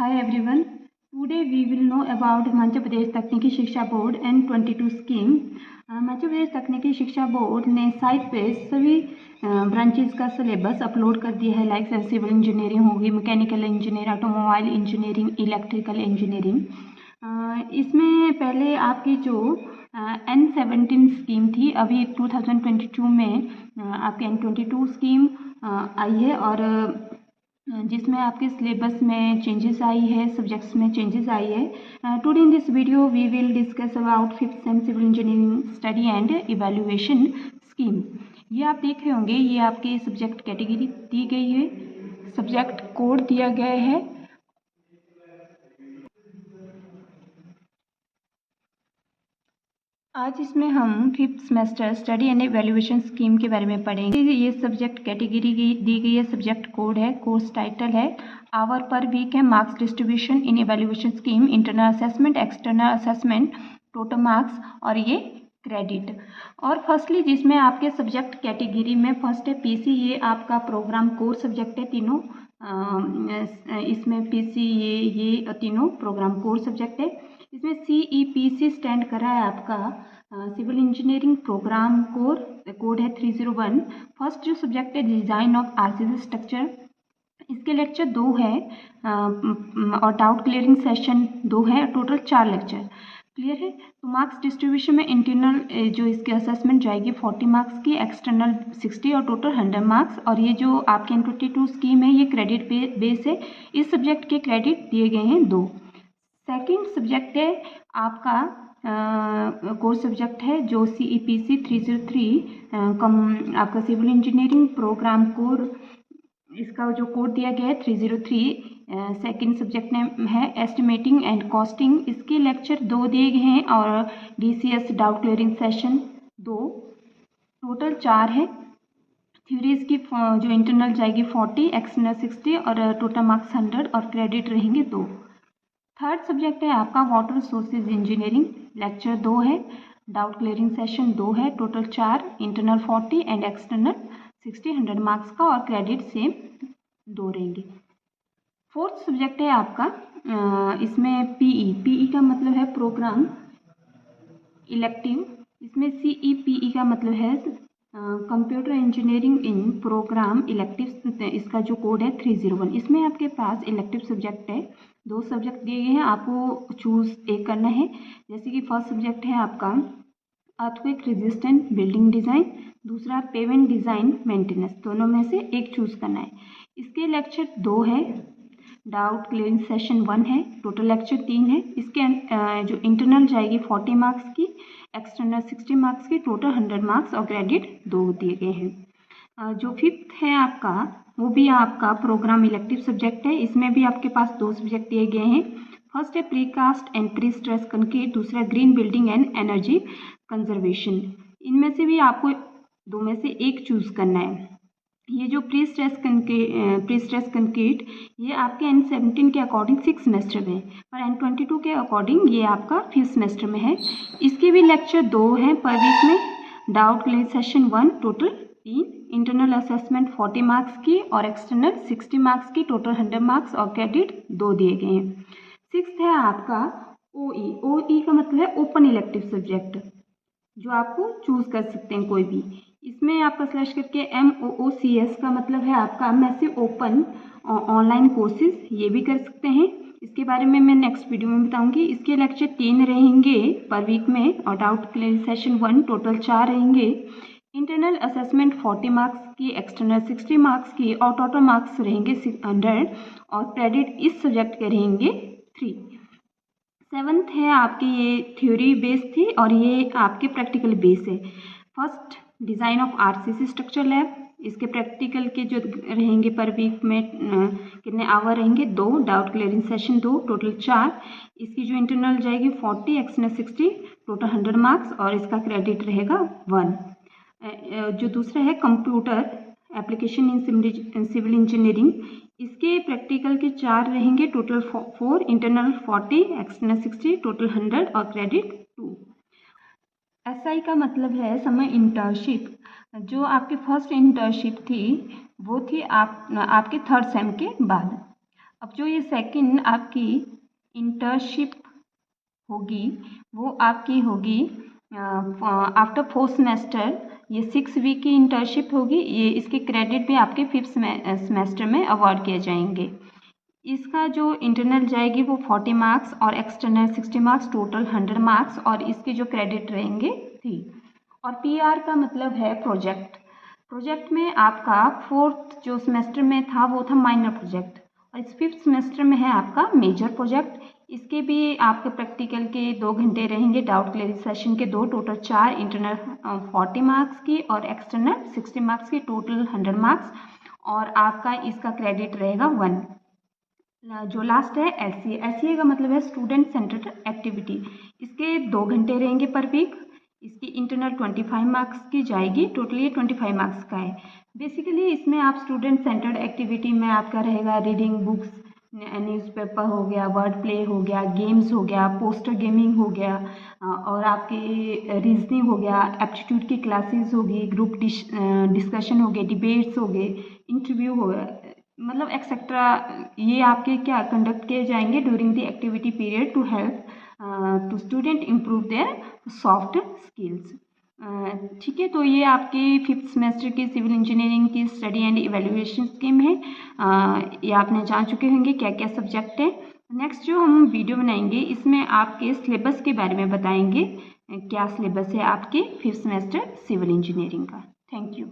Hi everyone. Today we will know about Madhya Pradesh तकनीकी शिक्षा board N22 scheme. Madhya Pradesh तकनीकी शिक्षा बोर्ड ने साइट पे सभी ब्रांचेस का सिलेबस अपलोड कर दिया है, लाइक सिविल इंजीनियरिंग होगी, mechanical engineer, automobile engineering, electrical engineering. इसमें पहले आपकी जो N17 स्कीम थी, अभी 2022 में आपकी N22 स्कीम आई है और जिसमें आपके सिलेबस में चेंजेस आई है, सब्जेक्ट्स में चेंजेस आई है। Today in this video we will discuss about 5th sem civil engineering study and evaluation scheme. ये आप देख रहे होंगे, ये आपके सब्जेक्ट कैटेगरी दी गई है, सब्जेक्ट कोड दिया गया है। आज इसमें हम 5th semester study and evaluation scheme के बारे में पढ़ेंगे। ये सब्जेक्ट कैटेगरी दी गई है, सब्जेक्ट कोड है, कोर्स टाइटल है, आवर पर वीक है, marks distribution in evaluation scheme, internal assessment, external assessment, total marks और ये क्रेडिट। और फर्स्टली जिसमें आपके सब्जेक्ट कैटेगरी में फर्स्ट है पीसी, ये आपका प्रोग्राम कोर सब्जेक्ट है, तीनों इसमें पीसी ये तीनों प्रोग्राम कोर सब्जेक्ट है। इसमें CEPC स्टैंड कर रहा है आपका civil engineering program core, code है 301। फर्स्ट जो सब्जेक्ट है डिज़ाइन ऑफ RCC स्ट्रक्चर, इसके लेक्चर 2 है और डाउट क्लियरिंग सेशन 2 है, टोटल 4 लेक्चर क्लियर है। तो मार्क्स डिस्ट्रीब्यूशन में इंटरनल जो इसकी असेसमेंट जाएगी 40 मार्क्स की, एक्सटर्नल 60 और टोटल 100 मार्क्स। और ये जो आपके N22 स्कीम है ये क्रेडिट बेस है, इस सब्जेक्ट के क्रेडिट दिए गए हैं 2। सेकेंड सब्जेक्ट है आपका कोर्स सब्जेक्ट है जो CEPC 303 आपका सिविल इंजीनियरिंग प्रोग्राम कोर, इसका जो कोड दिया गया है 303। सेकेंड सब्जेक्ट नेम है एस्टिमेटिंग एंड कॉस्टिंग, इसके लेक्चर 2 दिए गए हैं और DCS doubt clearing session 2, total 4 है। थ्योरीज की जो इंटरनल जाएगी 40, एक्सटर्नल 60 और टोटल मार्क्स 100 और क्रेडिट रहेंगे 2। थर्ड सब्जेक्ट है आपका वाटर रिसोर्सेज इंजीनियरिंग, लेक्चर 2 है, डाउट क्लियरिंग सेशन 2 है, total 4, internal 40 and external 60, 100 marks का और क्रेडिट सेम 2 रहेंगे। फोर्थ सब्जेक्ट है आपका इसमें PE का मतलब है प्रोग्राम इलेक्टिव, इसमें CEPE का मतलब है computer engineering in program elective, इसका जो कोड है 301। इसमें आपके पास इलेक्टिव सब्जेक्ट है, 2 सब्जेक्ट दिए गए हैं, आपको चूज़ एक करना है। जैसे कि फर्स्ट सब्जेक्ट है आपका अर्थक्वेक रेजिस्टेंट बिल्डिंग डिज़ाइन, दूसरा पेवेंट डिज़ाइन मेंटेनेंस, दोनों में से एक चूज़ करना है। इसके लेक्चर 2 है, डाउट क्लियरिंग सेशन 1 है, टोटल लेक्चर 3 है। इसके जो इंटरनल जाएगी 40 मार्क्स की, एक्सटर्नल 60 मार्क्स की, टोटल 100 मार्क्स और क्रेडिट 2 दिए गए हैं। जो फिफ्थ है आपका वो भी आपका प्रोग्राम इलेक्टिव सब्जेक्ट है, इसमें भी आपके पास 2 सब्जेक्ट दिए गए हैं। फर्स्ट है precast and prestress concrete, दूसरा green building and energy conservation. इनमें से भी आपको 2 में से एक चूज़ करना है। ये जो प्री स्ट्रेस कंक्रीट ये आपके N17 के अकॉर्डिंग 6 सेमेस्टर में, और N22 के अकॉर्डिंग ये आपका 5th सेमेस्टर में है। इसके भी लेक्चर 2 हैं पर वीक में, doubt clear session 1, total 3, internal assessment 40 marks की और एक्सटर्नल 60 मार्क्स की, टोटल 100 मार्क्स और क्रेडिट 2 दिए गए हैं। 6th है आपका OE का मतलब है ओपन इलेक्टिव सब्जेक्ट, जो आपको चूज़ कर सकते हैं कोई भी। इसमें आपका स्लैश करके MOOCS का मतलब है आपका मैसिव ओपन ऑनलाइन कोर्सेज, ये भी कर सकते हैं। इसके बारे में मैं नेक्स्ट वीडियो में बताऊंगी। इसके लेक्चर 3 रहेंगे पर वीक में और डाउट क्लियर सेशन 1, टोटल 4 रहेंगे। इंटरनल असेसमेंट 40 मार्क्स की, एक्सटर्नल 60 मार्क्स की और टोटल मार्क्स रहेंगे 100 और क्रेडिट इस सब्जेक्ट के रहेंगे 3। 7th है आपकी ये थ्योरी बेस थी और ये आपके प्रैक्टिकल बेस है। First design of RCC structure lab, इसके प्रैक्टिकल के जो रहेंगे पर वीक में कितने आवर रहेंगे 2, डाउट क्लियरिंग सेशन 2, टोटल 4। इसकी जो इंटरनल जाएगी 40, एक्सटर्नल 60, टोटल 100 मार्क्स और इसका क्रेडिट रहेगा 1। जो दूसरा है computer application in civil engineering, इसके प्रैक्टिकल के 4 रहेंगे, टोटल 4, इंटरनल 40, एक्सटर्नल 60, टोटल 100 और क्रेडिट 2। SI का मतलब है समर इंटर्नशिप, जो आपकी फर्स्ट इंटर्नशिप थी वो थी आपके 3rd सेम के बाद। अब जो ये सेकंड आपकी इंटर्नशिप होगी वो आपकी होगी आफ्टर 4th सेमेस्टर। ये 6 वीक की इंटर्नशिप होगी। ये इसके क्रेडिट भी आपके 5th सेमेस्टर में अवार्ड किए जाएंगे। इसका जो इंटरनल जाएगी वो 40 मार्क्स और एक्सटर्नल 60 मार्क्स, टोटल 100 मार्क्स, और इसके जो क्रेडिट रहेंगे 3। और PR का मतलब है प्रोजेक्ट। प्रोजेक्ट में आपका 4th जो सेमेस्टर में था वो था माइनर प्रोजेक्ट, और इस 5th सेमेस्टर में है आपका मेजर प्रोजेक्ट। इसके भी आपके प्रैक्टिकल के 2 घंटे रहेंगे, डाउट क्लेरिफिकेशन के 2, टोटल 4, इंटरनल 40 मार्क्स की और एक्सटर्नल 60 मार्क्स की, टोटल 100 मार्क्स, और आपका इसका क्रेडिट रहेगा 1। जो लास्ट है SCA का मतलब है स्टूडेंट सेंटर्ड एक्टिविटी। इसके 2 घंटे रहेंगे पर वीक। इसकी इंटरनल 25 मार्क्स की जाएगी, टोटल ये 25 मार्क्स का है। बेसिकली इसमें आप स्टूडेंट सेंटर्ड एक्टिविटी में आपका रहेगा रीडिंग बुक्स, न्यूज़पेपर हो गया, वर्ड प्ले हो गया, गेम्स हो गया, पोस्टर गेमिंग हो गया, और आपके रीजनिंग हो गया, एप्टीट्यूड की क्लासेस होगी, ग्रुप डिस्कशन हो गए, डिबेट्स हो गए, इंटरव्यू हो गया, मतलब एक्सेट्रा। ये आपके क्या कंडक्ट किए जाएंगे during the activity period to help to student improve their soft skills. ठीक है, तो ये आपकी 5th सेमेस्टर की सिविल इंजीनियरिंग की स्टडी एंड इवैल्यूएशन स्कीम है। ये आपने जान चुके होंगे क्या क्या सब्जेक्ट है। नेक्स्ट जो हम वीडियो बनाएंगे इसमें आपके सिलेबस के बारे में बताएंगे, क्या सिलेबस है आपके 5th सेमेस्टर सिविल इंजीनियरिंग का। Thank you.